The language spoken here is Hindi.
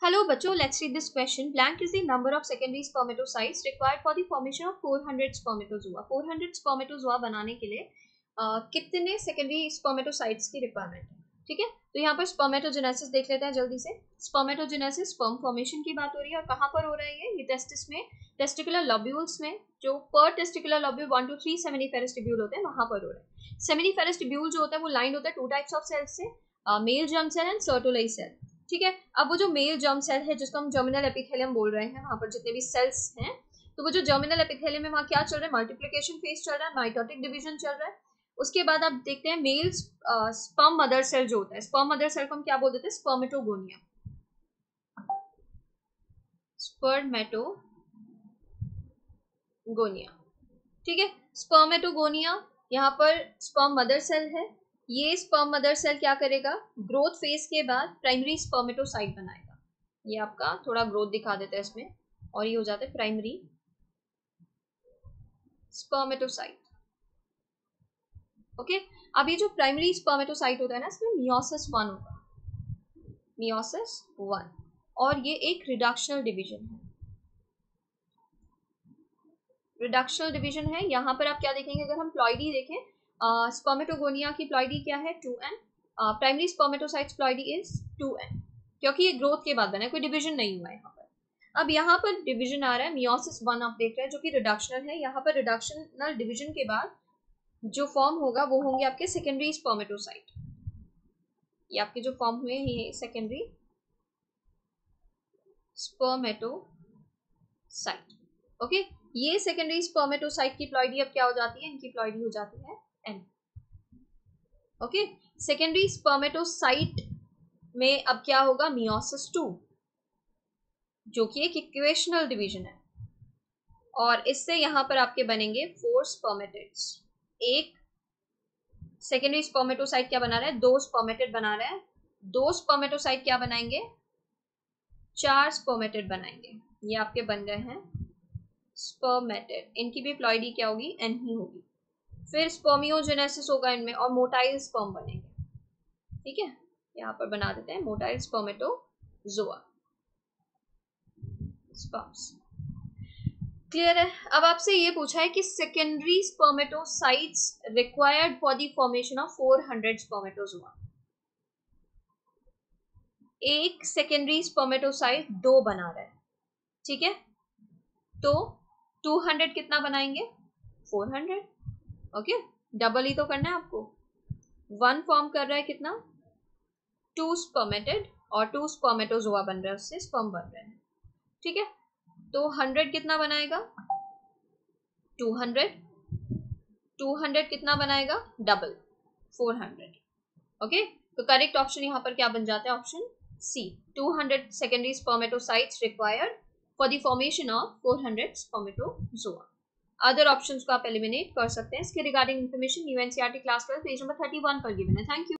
Hello बच्चों, let's read this question. Blank is the number of secondary spermatocytes required for the formation of 400 spermatozoa. 400 spermatozoa बनाने के लिए कितने secondary spermatocytes की requirement है? ठीक है, तो यहाँ पर spermatogenesis देख लेते हैं जल्दी से. Spermatogenesis sperm formation की बात हो रही है और कहाँ पर हो रहा है ये testis में, testicular lobules में, जो per testicular lobule 1 to 3 seminiferous tubule होते हैं वहाँ पर हो रहा है. Seminiferous tubule जो होता है वो lined होता है 2 types of cells से, male germ cell and Sertoli cell. ठीक है, अब वो जो मेल जर्म सेल है जिसको हम जर्मिनल एपिथेलियम बोल रहे हैं, वहां पर जितने भी सेल्स हैं, तो वो जो जर्मिनल एपिथेलियम है वहां क्या चल रहा है, मल्टीप्लिकेशन फेज चल रहा है, माइटोटिक डिवीजन चल रहा है. उसके बाद आप देखते हैं मेल स्पर्म मदर सेल जो होता है, स्पर्म मदर सेल को हम क्या बोल देते हैं, स्पर्मेटोगोनिया. स्पर्मेटोगोनिया. ठीक है, स्पर्मेटोगोनिया यहाँ पर स्पर्म मदर सेल है. ये स्पर्म मदर सेल क्या करेगा, ग्रोथ फेज के बाद प्राइमरी स्पर्मेटोसाइट बनाएगा. ये आपका थोड़ा ग्रोथ दिखा देता है इसमें, और ये हो जाता है प्राइमरी स्पर्मेटोसाइट. ओके, अब ये जो प्राइमरी स्पर्मेटोसाइट होता है ना, इसमें मियोसिस 1 होगा, मियोसिस 1, और ये एक रिडक्शनल डिवीजन है. रिडक्शनल डिवीजन है. यहाँ पर आप क्या देखेंगे, अगर हम प्लॉइडी देखें, स्पर्मेटोगोनिया की प्लॉइडी क्या है, 2n. Primary spermatocytes ploidy is 2n, क्योंकि ये ग्रोथ के बाद बना है, कोई डिवीजन नहीं हुआ है यहाँ पर. अब यहाँ पर डिवीजन आ रहा है मियोसिस 1 आप देख रहे हैं, जो कि रिडक्शनल है. यहाँ पर रिडक्शनल डिवीजन के बाद जो फॉर्म होगा वो होंगे आपके सेकेंडरी स्पर्मेटोसाइट. ये आपके जो फॉर्म हुए हैं ये सेकेंडरी स्पर्मेटोसाइट. ओके, ये सेकेंडरी स्पर्मेटोसाइट की प्लॉइडी अब क्या हो जाती है, इनकी प्लॉइडी हो जाती है n. ओके, सेकेंडरी स्पर्मेटोसाइट में अब क्या होगा, मियोसिस 2, जो कि एक इक्वेशनल डिवीजन है, और इससे यहां पर आपके बनेंगे 4 स्पर्मेटिड्स. एक सेकेंडरी स्पर्मेटोसाइट क्या बना रहा है, 2 स्पर्मेटिड बना रहा है. 2 स्पर्मेटोसाइट क्या बनाएंगे, 4 स्पर्मेटिड बनाएंगे. ये आपके बन गए हैं स्पर्मेटिड. इनकी भी प्लॉइडी क्या होगी, n ही होगी. फिर स्पर्मियोजेनेसिस होगा इनमें, और मोटाइल स्पर्म बनेंगे. ठीक है, यहाँ पर बना देते हैं मोटाइल स्पर्मेटोजोआ स्पर्म्स. क्लियर है. अब आपसे ये पूछा है कि secondary spermatocytes required for the formation of 400 spermatozoa. एक सेकेंडरी स्पर्मेटोसाइट 2 बना रहा है. ठीक है, तो 200 कितना बनाएंगे, 400. ओके, डबल ही तो करना है आपको. 1 फॉर्म कर रहा है कितना, 2 स्पर्मेटिड, और 2 स्पर्मेटोजोआ बन रहा है, उससे स्पर्म बन रहे हैं. ठीक है, तो 100 कितना बनाएगा, 200. 200 कितना बनाएगा, डबल, 400. ओके, तो करेक्ट ऑप्शन यहाँ पर क्या बन जाता है, option C. 200 secondary spermatocytes required for the formation of 400 spermatozoa. Other options को आप एलिमिनेट कर सकते हैं. इसके regarding information NCERT class 12 page number 31 पर गिवन है. Thank you.